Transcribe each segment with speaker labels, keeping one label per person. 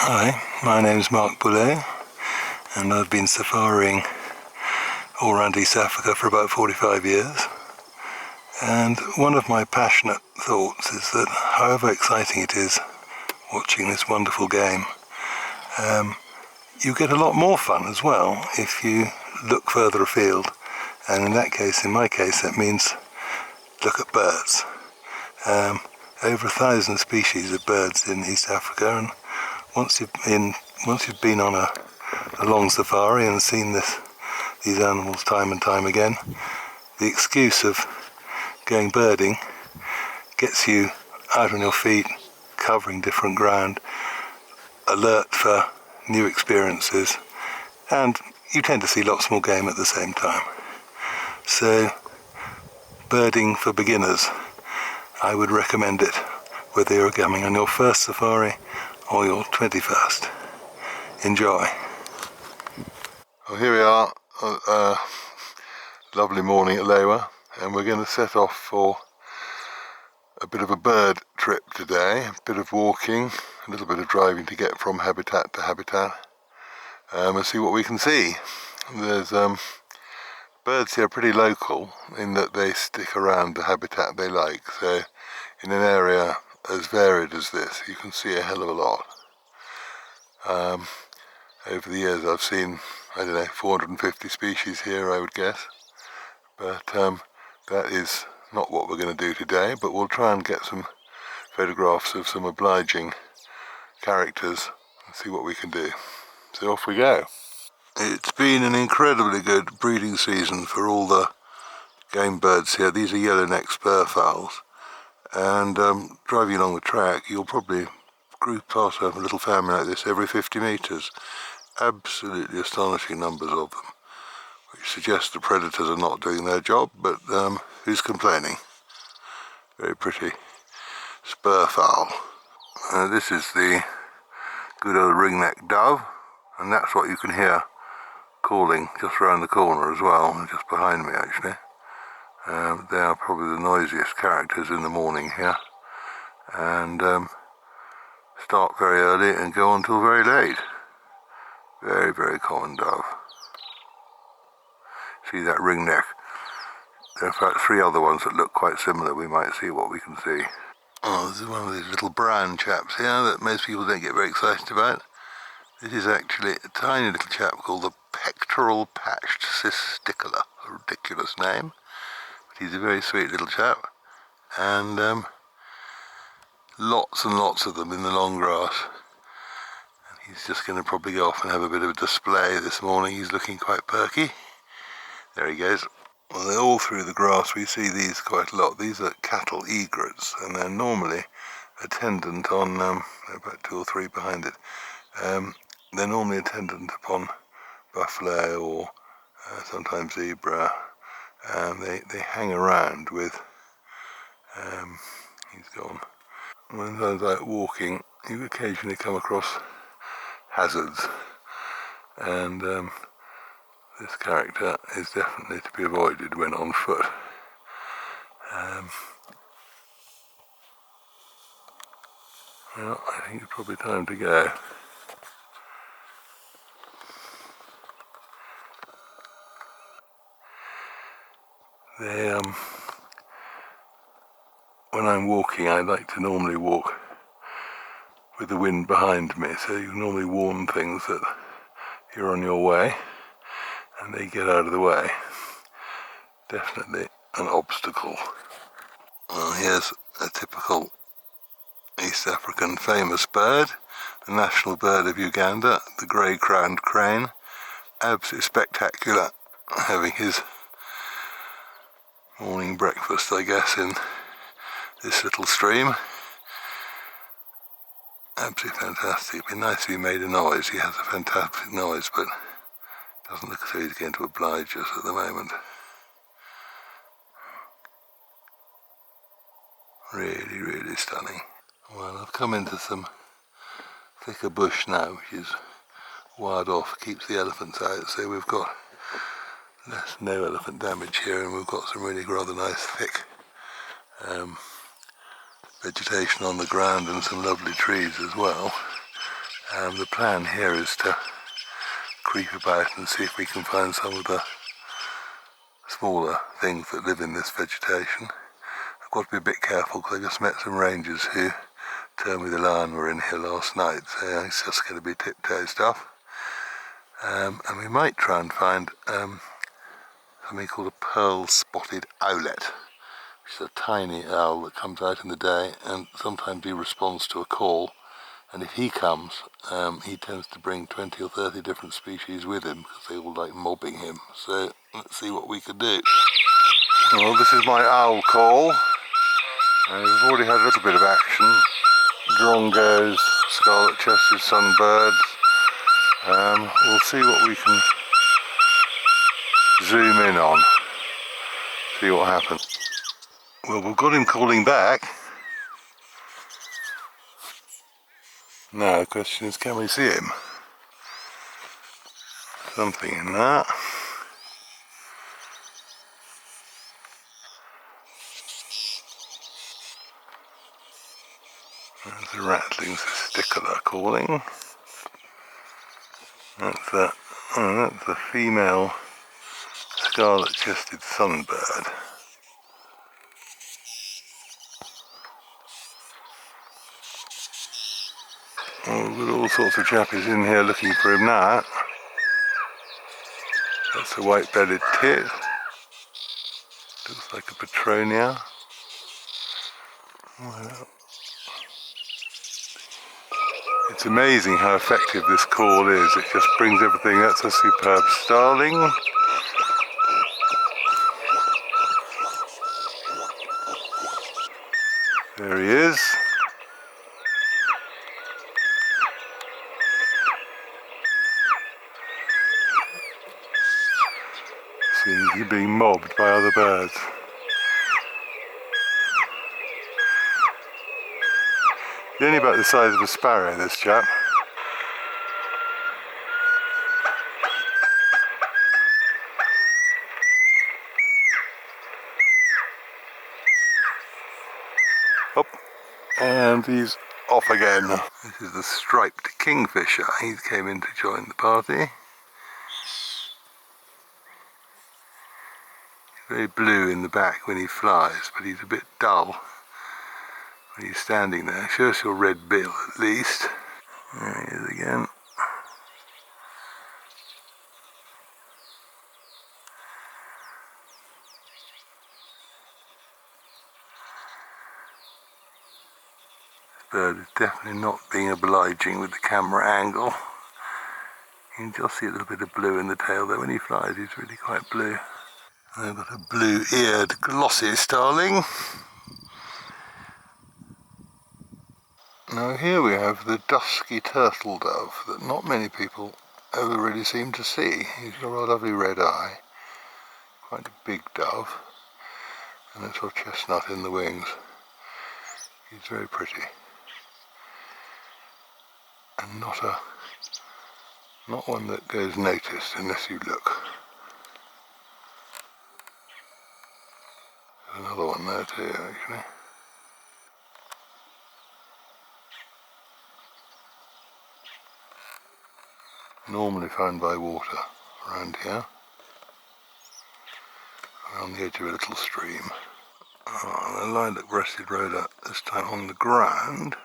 Speaker 1: Hi, my name's Mark Bullough, and I've been safaring all around East Africa for about 45 years. And one of my passionate thoughts is that however exciting it is watching this wonderful game, you get a lot more fun as well if you look further afield. And in my case, that means look at birds. Over 1,000 species of birds in East Africa, and once you've been on a long safari and seen these animals time and time again, the excuse of going birding gets you out on your feet, covering different ground, alert for new experiences, and you tend to see lots more game at the same time. So, birding for beginners, I would recommend it, whether you're coming on your first safari or your 21st. Enjoy. Well, here we are, lovely morning at Lewa, and we're going to set off for a bit of a bird trip today, a bit of walking, a little bit of driving to get from habitat to habitat, and see what we can see. There's birds here are pretty local in that they stick around the habitat they like, so in an area as varied as this you can see a hell of a lot. Over the years I've seen, 450 species here, I would guess, but that is not what we're going to do today, but we'll try and get some photographs of some obliging characters and see what we can do. So off we go. It's been an incredibly good breeding season for all the game birds here. These are yellow-necked spurfowls, and driving along the track you'll probably group past a little family like this every 50 metres. Absolutely astonishing numbers of them, which suggests the predators are not doing their job, but who's complaining? Very pretty spurfowl. This is the good old ring-necked dove, and that's what you can hear calling just around the corner as well, just behind me actually. They are probably the noisiest characters in the morning here, and start very early and go on till very late. Very, very common dove. See that ring neck? There are in fact 3 other ones that look quite similar. We might see what we can see. Oh, this is one of these little brown chaps here that most people don't get very excited about. This is actually a tiny little chap called the pectoral patched cisticola, a ridiculous name, but he's a very sweet little chap, and lots and lots of them in the long grass. And he's just going to probably go off and have a bit of a display this morning. He's looking quite perky. There he goes. Well, they're all through the grass. We see these quite a lot. These are cattle egrets, and they're normally attendant on, about 2 or 3 behind it. They're normally attendant upon buffalo or sometimes zebra. They hang around with, he's gone. When I was out walking, you occasionally come across hazards, and this character is definitely to be avoided when on foot. Well, I think it's probably time to go. When I'm walking, I like to normally walk with the wind behind me, so you normally warn things that you're on your way, and they get out of the way. Definitely an obstacle. Well, here's a typical East African famous bird, the national bird of Uganda, the grey-crowned crane. Absolutely spectacular, having his morning breakfast, I guess, in this little stream. Absolutely fantastic. It'd be nice if he made a noise. He has a fantastic noise, but doesn't look as though he's going to oblige us at the moment. Really, really stunning. Well, I've come into some thicker bush now, which is wired off, keeps the elephants out, so we've got no elephant damage here, and we've got some really rather nice thick vegetation on the ground and some lovely trees as well. The plan here is to creep about and see if we can find some of the smaller things that live in this vegetation. I've got to be a bit careful because I just met some rangers who told me the lion were in here last night, so it's just going to be tiptoe stuff. And we might try and find something called a pearl-spotted owlet, which is a tiny owl that comes out in the day, and sometimes he responds to a call. And if he comes, he tends to bring 20 or 30 different species with him because they all like mobbing him. So let's see what we could do. Well, this is my owl call. We've already had a little bit of action. Drongos, scarlet-chested sunbirds. We'll see what we can zoom in on. See what happens. Well, we've got him calling back. Now the question is, can we see him? Something in that. There's the rattling testicular calling. That's the female scarlet-chested sunbird. Oh, we've got all sorts of chappies in here looking for him now. That's a white-bellied tit. Looks like a petronia. Well, it's amazing how effective this call is. It just brings everything. That's a superb starling. There he is. See, he's being mobbed by other birds. He's only about the size of a sparrow, this chap. Up, and he's off again. This is the striped kingfisher. He came in to join the party. He's very blue in the back when he flies, but he's a bit dull when he's standing there. Show us your red bill at least. There he is again. Bird is definitely not being obliging with the camera angle. You can just see a little bit of blue in the tail there. When he flies, he's really quite blue. And I've got a blue-eared glossy starling. Now here we have the dusky turtle dove that not many people ever really seem to see. He's got a lovely red eye, quite a big dove, and a sort of chestnut in the wings. He's very pretty. And not one that goes noticed unless you look. There's another one there too, actually. Normally found by water around here, around the edge of a little stream. Oh, the lilac-breasted rhoda, this time on the ground.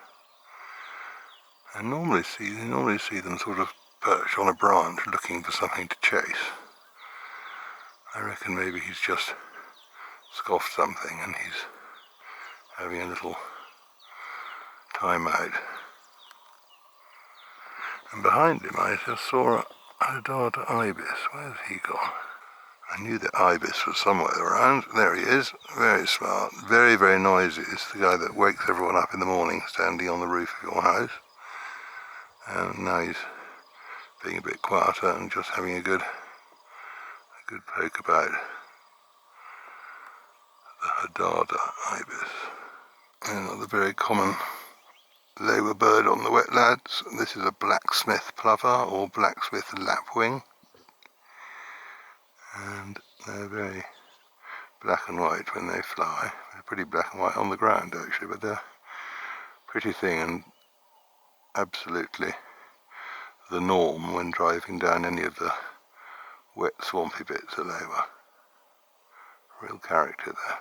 Speaker 1: I normally see them sort of perched on a branch looking for something to chase. I reckon maybe he's just scoffed something and he's having a little time out. And behind him I just saw a Hadada ibis. Where's he gone? I knew that ibis was somewhere around. There he is, very smart, very, very noisy. It's the guy that wakes everyone up in the morning standing on the roof of your house. And now he's being a bit quieter and just having a good poke about the Hadada ibis. Another very common Lewa bird on the wetlands. This is a blacksmith plover or blacksmith lapwing. And they're very black and white when they fly. They're pretty black and white on the ground actually, but they're a pretty thing and absolutely the norm when driving down any of the wet swampy bits of Lewa. Real character there.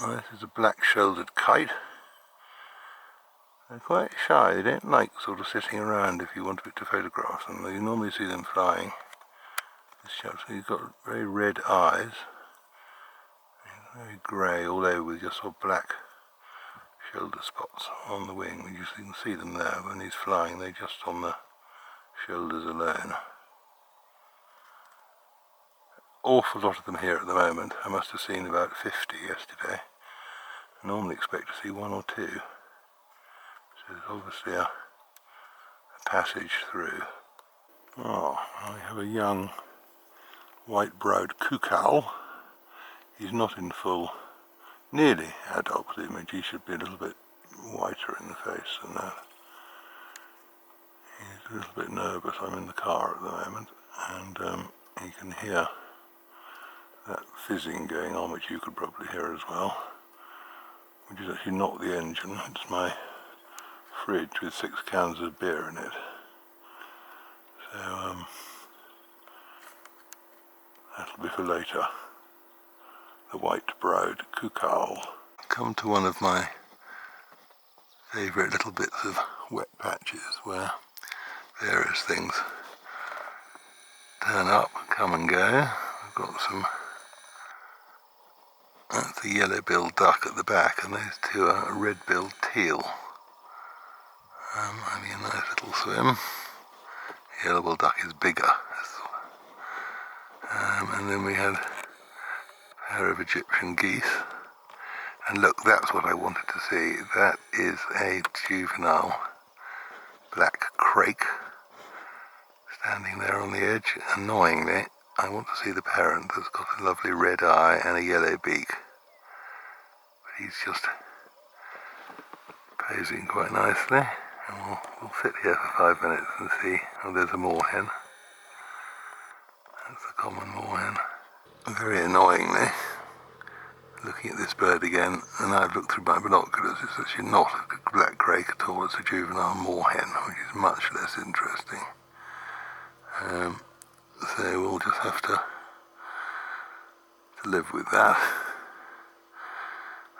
Speaker 1: Well, this is a black-shouldered kite. They're quite shy, they don't like sort of sitting around if you want to photograph them. You normally see them flying. This chap's got very red eyes, very grey all over with just sort of black shoulder spots on the wing. You can see them there when he's flying, they're just on the shoulders alone. Awful lot of them here at the moment. I must have seen about 50 yesterday. I normally expect to see one or two. So there's obviously a passage through. Oh, I have a young white-browed cuckoo. He's not in full, nearly adult plumage. He should be a little bit whiter in the face than that. He's a little bit nervous. I'm in the car at the moment, and you can hear that fizzing going on, which you could probably hear as well, which is actually not the engine. It's my fridge with 6 cans of beer in it. So that'll be for later. The white-browed cuckoo. Come to one of my favourite little bits of wet patches where various things turn up, come and go. I've got some, that's a yellow-billed duck at the back, and those two are a red-billed teal. Having a nice little swim. The yellow-billed duck is bigger. And then we had a pair of Egyptian geese. And look, that's what I wanted to see. That is a juvenile black crake standing there on the edge. Annoyingly, I want to see the parent that's got a lovely red eye and a yellow beak. But he's just posing quite nicely. And we'll sit here for 5 minutes and see. Oh, there's a moorhen. That's a common moorhen. Very annoyingly, looking at this bird again, and I've looked through my binoculars, it's actually not a black crake at all, it's a juvenile moorhen, which is much less interesting. So we'll just have to live with that,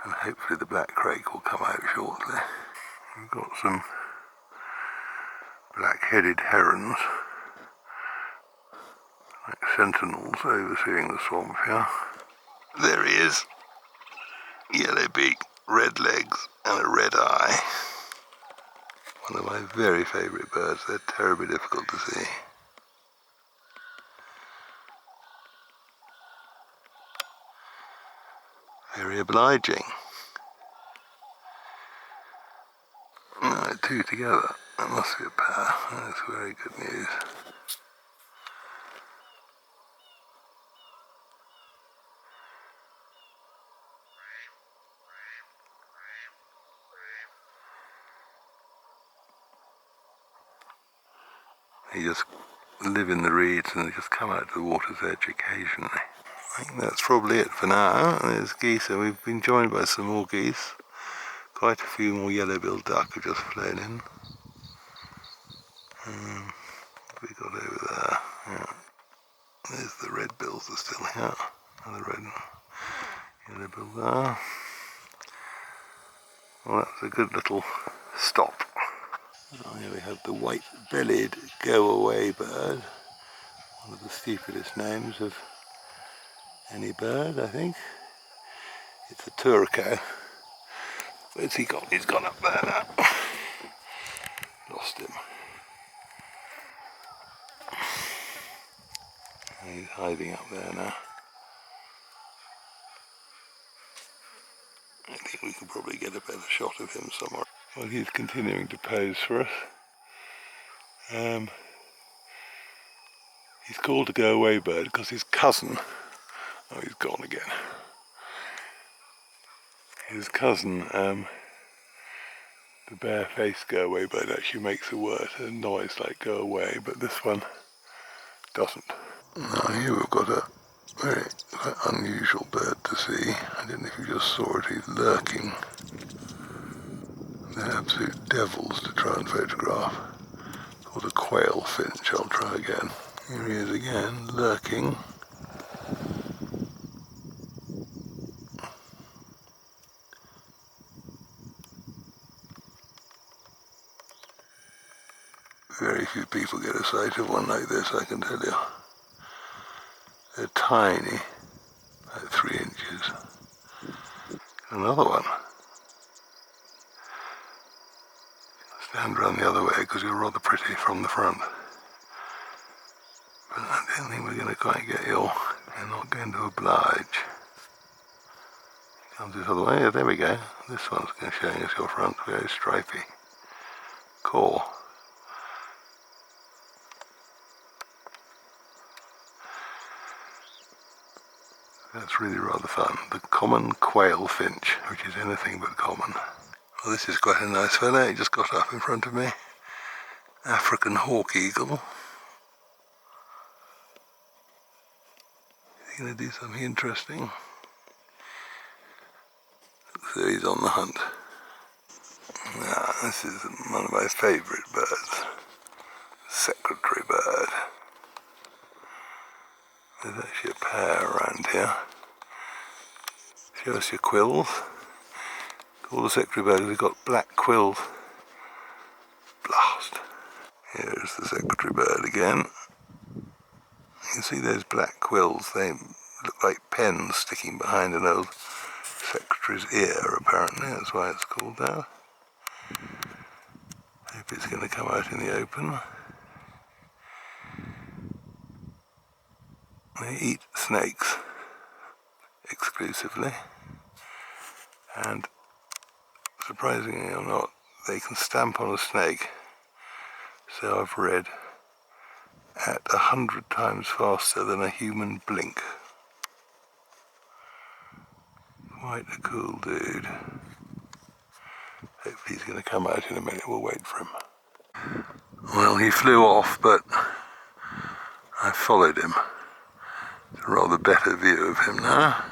Speaker 1: and hopefully the black crake will come out shortly. We've got some black-headed herons, like sentinels overseeing the swamp here. There he is. Yellow beak, red legs and a red eye. One of my very favourite birds. They're terribly difficult to see. Very obliging. No, 2 together. That must be a pair. That's very good news. They just live in the reeds and they just come out to the water's edge occasionally. I think that's probably it for now. There's geese, and we've been joined by some more geese. Quite a few more yellow-billed duck have just flown in. What have we got over there? Yeah. There's the red bills are still here. Another red yellow bill there. Well, that's a good little stop. Oh, here we have the white-bellied go-away bird. One of the stupidest names of any bird, I think. It's a turco. Where's he gone? He's gone up there now. Lost him. He's hiding up there now. I think we can probably get a better shot of him somewhere. Well, he's continuing to pose for us. He's called a go-away bird because his cousin, oh, he's gone again. His cousin, the bare-faced go-away bird, actually makes a noise like go-away, but this one doesn't. Now here we've got a very unusual bird to see. I don't know if you just saw it, he's lurking. They're absolute devils to try and photograph. called a quail finch. I'll try again. Here he is again, lurking. Very few people get a sight of one like this, I can tell you. They're tiny, about 3 inches. Another one. Stand round the other way because you're rather pretty from the front. But I don't think we're going to quite get you. You're not going to oblige. Comes this other way. Yeah, there we go. This one's showing us your front. Very stripy. Cool. That's really rather fun. The common quail finch, which is anything but common. Well, this is quite a nice fella. He just got up in front of me. African hawk eagle. Is he going to do something interesting? So he's on the hunt. This is one of my favourite birds. Secretary bird. There's actually a pair around here. Show us your quills. All the secretary birds have got black quills. Blast. Here's the secretary bird again. You can see those black quills. They look like pens sticking behind an old secretary's ear, apparently. That's why it's called that. Hope it's going to come out in the open. They eat snakes exclusively, and surprisingly or not, they can stamp on a snake, so I've read, at 100 times faster than a human blink. Quite a cool dude. Hopefully he's going to come out in a minute. We'll wait for him. Well, he flew off, but I followed him. It's a rather better view of him now.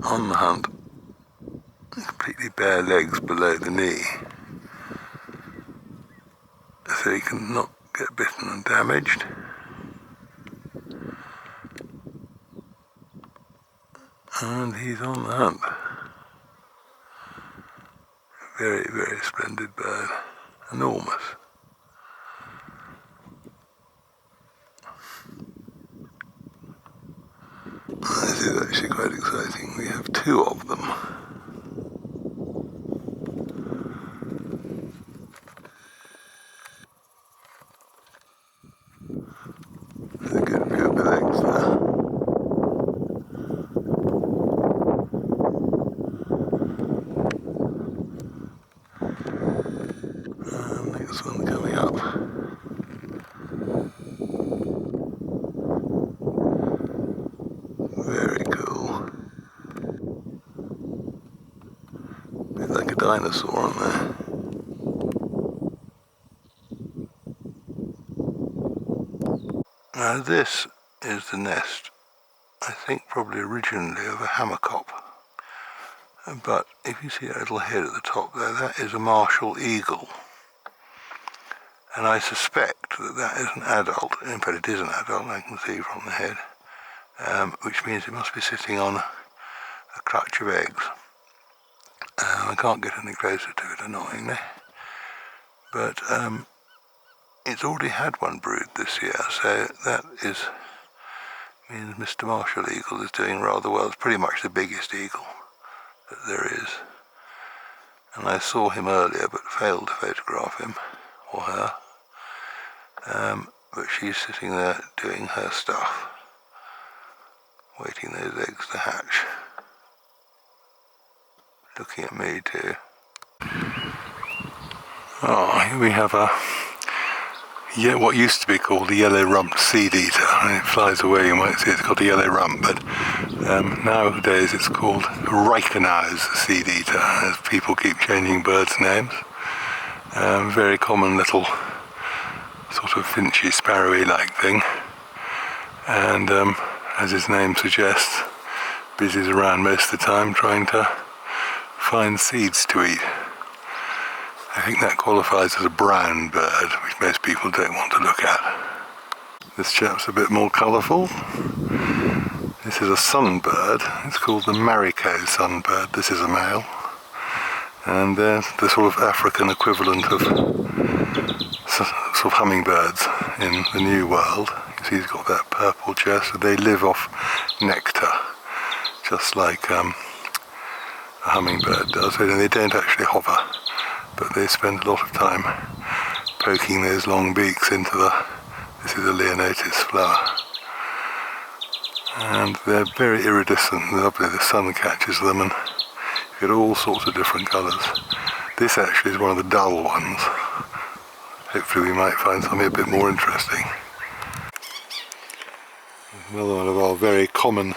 Speaker 1: On the hunt. Completely bare legs below the knee. So he can not get bitten and damaged. And he's on the hunt. Very, very splendid bird. Enormous. This is actually quite exciting. We have 2 of them. There's a good view of the legs there. And next one coming up. Very cool. Bit like a dinosaur on there. Now this is the nest, I think probably originally of a hammercop. But if you see that little head at the top there, that is a martial eagle. And I suspect that that is an adult. In fact, it is an adult, I can see from the head. Which means it must be sitting on a clutch of eggs. I can't get any closer to it, annoyingly. But it's already had one brood this year, so that means Mr. Martial Eagle is doing rather well. It's pretty much the biggest eagle that there is. And I saw him earlier but failed to photograph him, or her. But she's sitting there doing her stuff, waiting those eggs to hatch. Looking at me too. Oh, here we have what used to be called a yellow-rumped seed eater. And it flies away, you might see it's called a yellow rump, but nowadays it's called Reichenau's seed eater, as people keep changing birds' names. Very common little sort of finchy, sparrowy like thing. And as his name suggests, busies around most of the time trying to find seeds to eat. I think that qualifies as a brown bird, which most people don't want to look at. This chap's a bit more colourful. This is a sunbird. It's called the Marico sunbird. This is a male. And they're the sort of African equivalent of sort of hummingbirds in the New World. You see he's got that purple chest. They live off nectar, just like a hummingbird does. They don't actually hover, but they spend a lot of time poking those long beaks into this is a Leonotis flower. And they're very iridescent and lovely. The sun catches them and you get all sorts of different colours. This actually is one of the dull ones. Hopefully we might find something a bit more interesting. Another one of our very common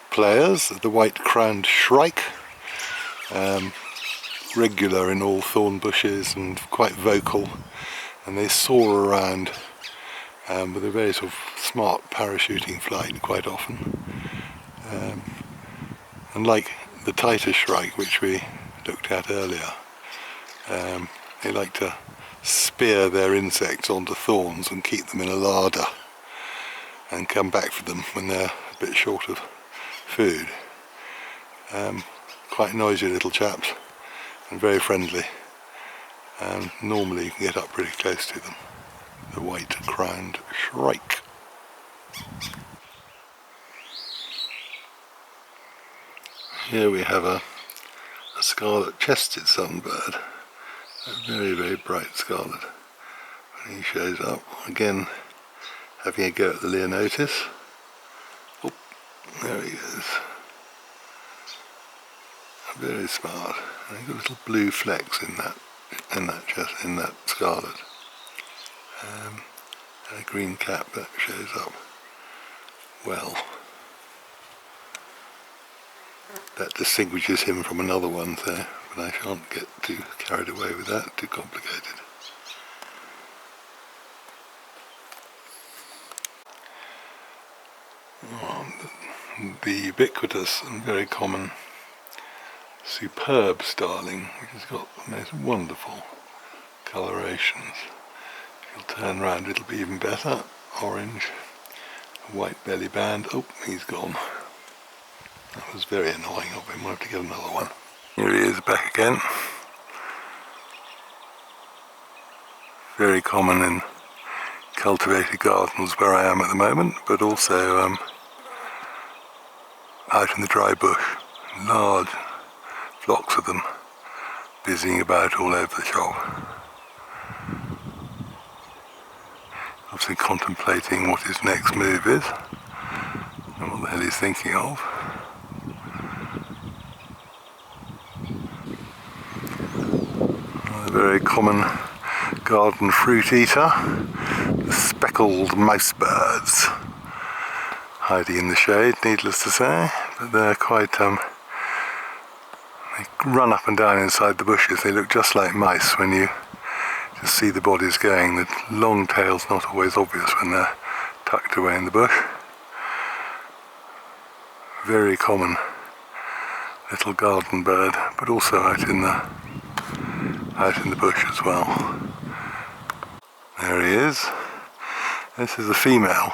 Speaker 1: players, the white-crowned shrike. Regular in all thorn bushes and quite vocal. And they soar around with a very sort of smart parachuting flight quite often. And like the Titus shrike, which we looked at earlier, they like to spear their insects onto thorns and keep them in a larder and come back for them when they're a bit short of food. Quite noisy little chaps and very friendly, and normally you can get up pretty close to them. The white-crowned shrike. Here we have a scarlet-chested sunbird, a very, very bright scarlet. When he shows up, again having a go at the Leonotis. Oh, there he is. Very smart. And he's got little blue flecks in that scarlet. And a green cap that shows up well. That distinguishes him from another one there, but I shan't get too carried away with that, too complicated. The ubiquitous and very common superb starling, which has got the most wonderful colorations. If you'll turn round it'll be even better. Orange, a white belly band. Oh, he's gone. That was very annoying of him. We'll have to get another one. Here he is back again. Very common in cultivated gardens where I am at the moment, but also out in the dry bush. Large flocks of them busying about all over the shop. Obviously contemplating what his next move is and what the hell he's thinking of. A very common garden fruit eater, the speckled mousebirds, hiding in the shade, needless to say, but they're quite they run up and down inside the bushes. They look just like mice when you just see the bodies going. The long tail's not always obvious when they're tucked away in the bush. Very common little garden bird, but also out in the bush as well. There he is. This is a female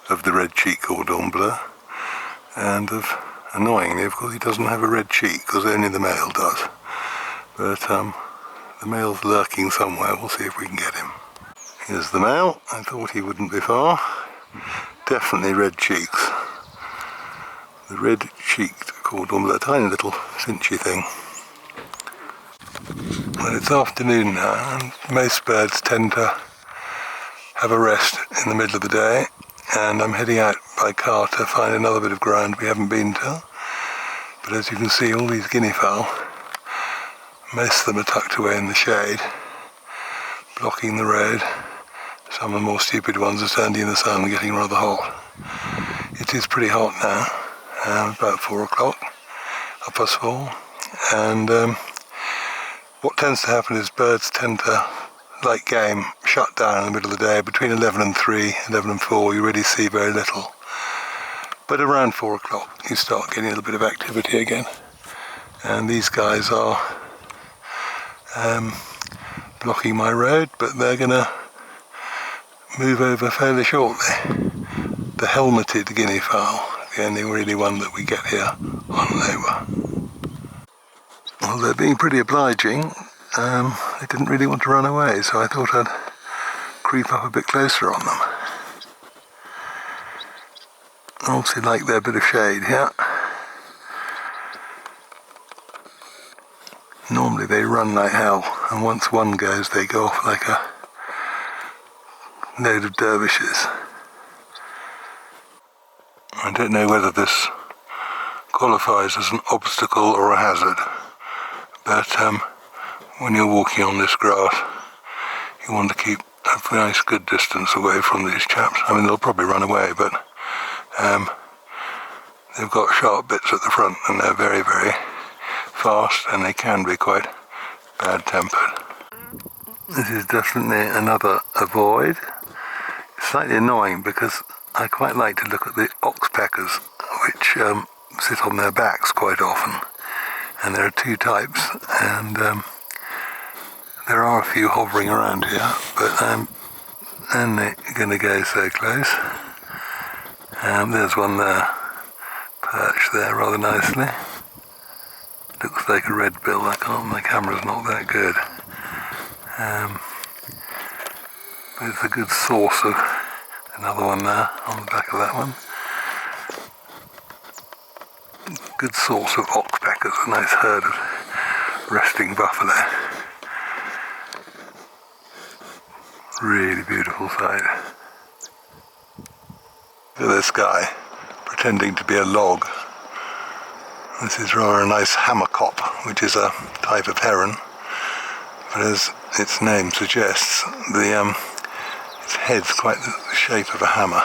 Speaker 1: of the red-cheeked cordon bleu, and annoyingly, of course, he doesn't have a red cheek because only the male does. But the male's lurking somewhere. We'll see if we can get him. Here's the male. I thought he wouldn't be far. Definitely red cheeks. The red-cheeked cordon bleu, a tiny little finchy thing. Well, it's afternoon now, and most birds tend to have a rest in the middle of the day, and I'm heading out by car to find another bit of ground we haven't been to. But as you can see, all these guinea fowl, most of them are tucked away in the shade, blocking the road. Some of the more stupid ones are standing in the sun, getting rather hot. It is pretty hot now, about 4 o'clock, 4:30, and what tends to happen is birds tend to, like game, shut down in the middle of the day. Between 11 and 3, 11 and 4, you really see very little. But around 4 o'clock, you start getting a little bit of activity again. And these guys are blocking my road, but they're going to move over fairly shortly. The helmeted guinea fowl, the only really one that we get here on Lewa. Well, they're being pretty obliging. They didn't really want to run away, so I thought I'd creep up a bit closer on them. I obviously like their bit of shade here. Normally they run like hell, and once one goes they go off like a load of dervishes. I don't know whether this qualifies as an obstacle or a hazard, but when you're walking on this grass you want to keep a nice good distance away from these chaps. I mean, they'll probably run away, but they've got sharp bits at the front and they're very, very fast, and they can be quite bad-tempered. This is definitely another avoid. It's slightly annoying because I quite like to look at the oxpeckers, which sit on their backs quite often, and there are two types, and there are a few hovering around here, but I'm only going to go so close. There's one there, perched there rather nicely. Looks like a red bill. My camera's not that good. But it's a good source of another one there on the back of that one. Good source of oxpeckers, a nice herd of resting buffalo. Really beautiful sight. Look at this guy pretending to be a log. This is rather a nice hammerkop, which is a type of heron, but as its name suggests, its head's quite the shape of a hammer,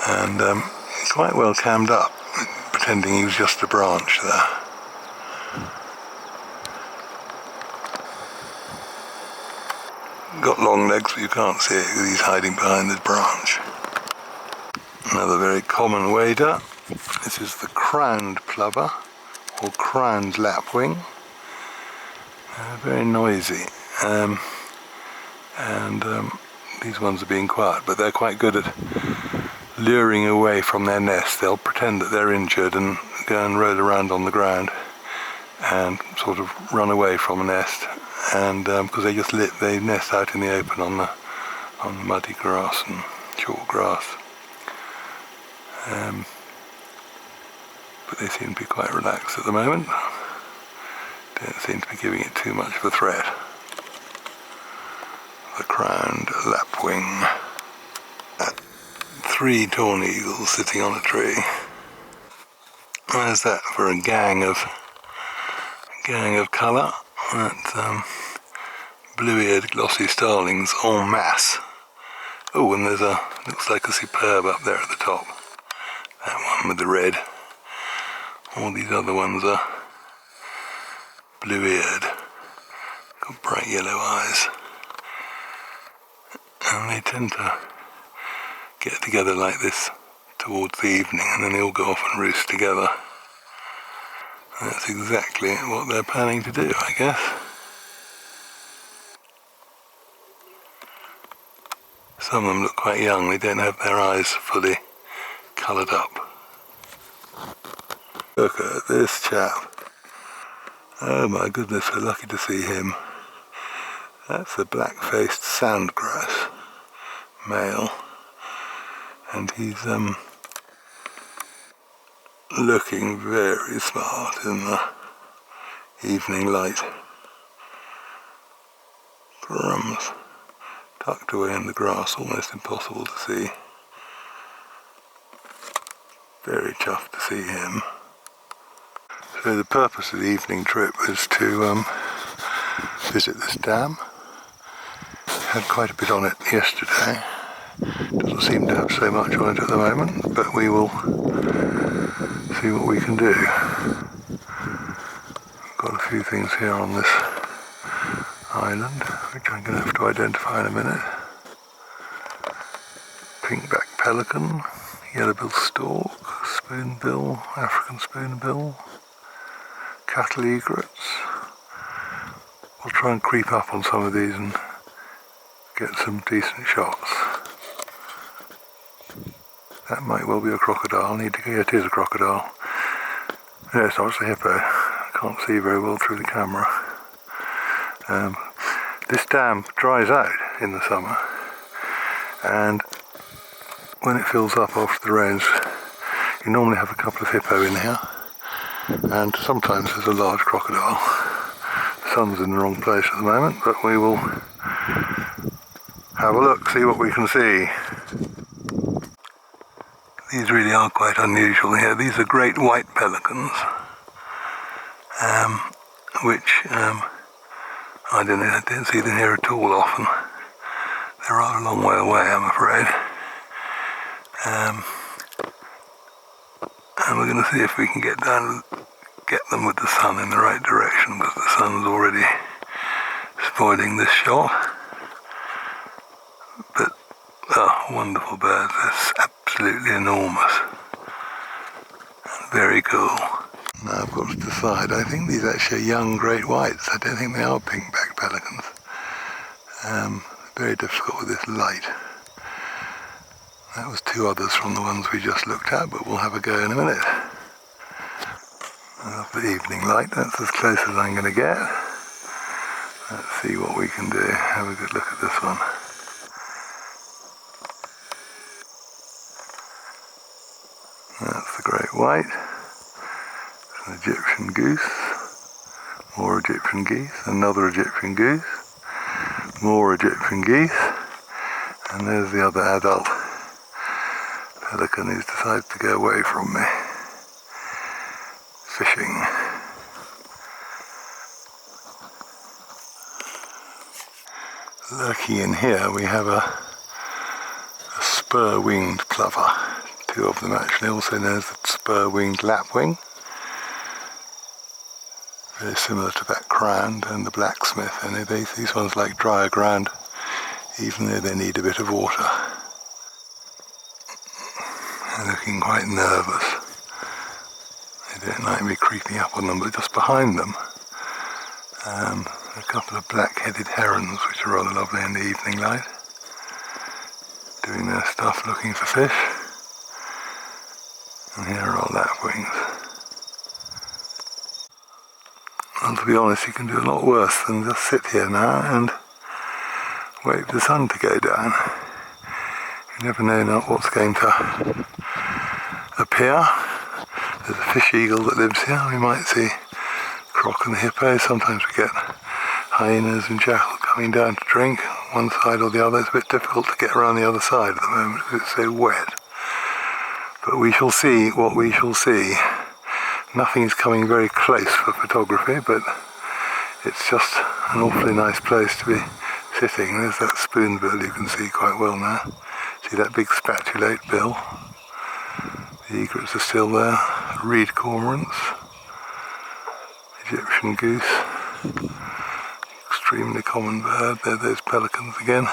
Speaker 1: and quite well cammed up, pretending he was just a branch there. Got long legs, but you can't see it because he's hiding behind this branch. Another very common wader. This is the crowned plover, or crowned lapwing. Very noisy, and these ones are being quiet, but they're quite good at luring away from their nest. They'll pretend that they're injured and go and roll around on the ground and sort of run away from a nest, and because they nest out in the open on the muddy grass and short grass. But they seem to be quite relaxed at the moment. Don't seem to be giving it too much of a threat. The crowned lapwing. 3 tawny eagles sitting on a tree. There's that for a gang of colour. That's blue-eared glossy starlings en masse. Oh, and there's looks like a superb up there at the top. That one with the red. All these other ones are blue-eared, got bright yellow eyes, and they tend to get together like this towards the evening, and then they all go off and roost together. And that's exactly what they're planning to do, I guess. Some of them look quite young, they don't have their eyes fully coloured up. Look at this chap. Oh my goodness, we're lucky to see him. That's a black-faced sand grouse, male, and he's looking very smart in the evening light. Crumbs, tucked away in the grass, almost impossible to see. Very chuffed to see him. So the purpose of the evening trip is to visit this dam. Had quite a bit on it yesterday. Doesn't seem to have so much on it at the moment, but we will see what we can do. Got a few things here on this island, which I'm going to have to identify in a minute. Pink-backed pelican, yellow-billed stork, spoonbill, African spoonbill, cattle egrets, I'll try and creep up on some of these and get some decent shots. That might well be a crocodile. It is a crocodile. No, it's not, it's a hippo. I can't see very well through the camera. This dam dries out in the summer, and when it fills up after the rains, you normally have a couple of hippo in here, and sometimes there's a large crocodile. The sun's in the wrong place at the moment, but we will have a look, see what we can see. These really are quite unusual here. These are great white pelicans, which I don't see them here at all often. They're rather a long way away, I'm afraid. And we're going to see if we can get them with the sun in the right direction, because the sun's already spoiling this shot. But, wonderful birds. They're absolutely enormous. Very cool. Now I've got to decide. I think these actually are young great whites. I don't think they are pink-backed pelicans. Very difficult with this light. That was two others from the ones we just looked at, but we'll have a go in a minute. The evening light, that's as close as I'm going to get. Let's see what we can do. Have a good look at this one. That's the great white. It's an Egyptian goose. More Egyptian geese. Another Egyptian goose. More Egyptian geese. And there's the other adult pelican who's decided to go away from me. Fishing. Lurking in here we have a spur-winged plover. Two of them actually, also known as the spur-winged lapwing. Very similar to that crowned and the blacksmith. And these ones like drier ground, even though they need a bit of water. They're looking quite nervous. They don't like me creeping up on them, but just behind them a couple of black-headed herons, which are rather lovely in the evening light, doing their stuff, looking for fish. And here are our lapwings. Well, to be honest, you can do a lot worse than just sit here now and wait for the sun to go down. You never know what's going to appear. There's a fish eagle that lives here. We might see croc and the hippo. Sometimes we get hyenas and jackal coming down to drink one side or the other. It's a bit difficult to get around the other side at the moment because it's so wet. But we shall see what we shall see. Nothing is coming very close for photography, but it's just an awfully nice place to be sitting. There's that spoonbill you can see quite well now. See that big spatulate bill? The egrets are still there. Reed cormorants. Egyptian goose. Extremely common bird. There are those pelicans again.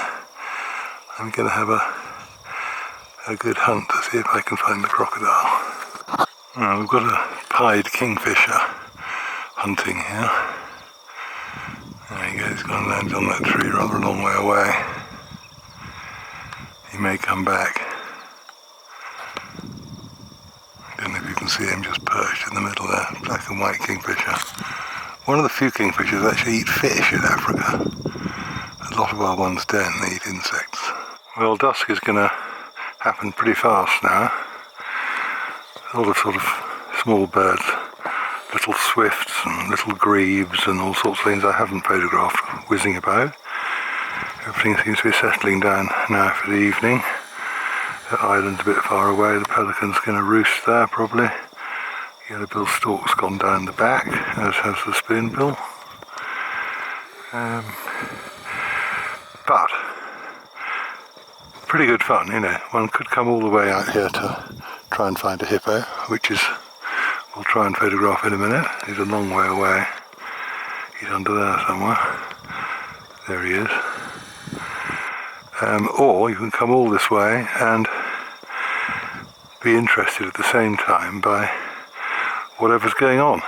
Speaker 1: I'm going to have a good hunt to see if I can find the crocodile. Now we've got a pied kingfisher hunting here. There he goes, he's going to land on that tree rather a long way away. He may come back. I don't know if you can see him just perched in the middle there, black and white kingfisher. One of the few kingfishers that actually eat fish in Africa. A lot of our ones don't, they eat insects. Well, dusk is going to happen pretty fast now. A lot of sort of small birds, little swifts and little grebes and all sorts of things I haven't photographed whizzing about. Everything seems to be settling down now for the evening. The island's a bit far away, the pelican's going to roost there probably. Yellowbill stork's gone down the back, as has the spoonbill. But pretty good fun, you know. One could come all the way out here to try and find a hippo, which is, we'll try and photograph in a minute. He's a long way away. He's under there somewhere. There he is. Or you can come all this way and be interested at the same time by whatever's going on.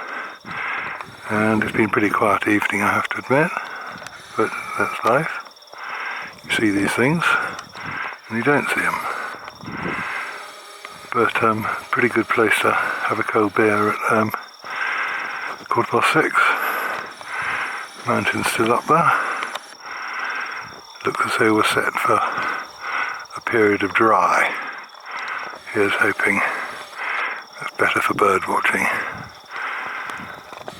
Speaker 1: And it's been a pretty quiet evening, I have to admit. but that's life. You see these things and you don't see them. But pretty good place to have a cold beer at 6:15. Mountain's still up there. Looks as though we're set for a period of dry. Here's hoping that's better for bird watching.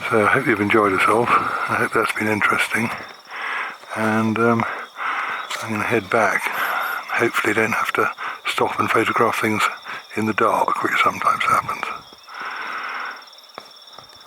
Speaker 1: So I hope you've enjoyed us all. I hope that's been interesting. And I'm going to head back. Hopefully don't have to stop and photograph things in the dark, which sometimes happens.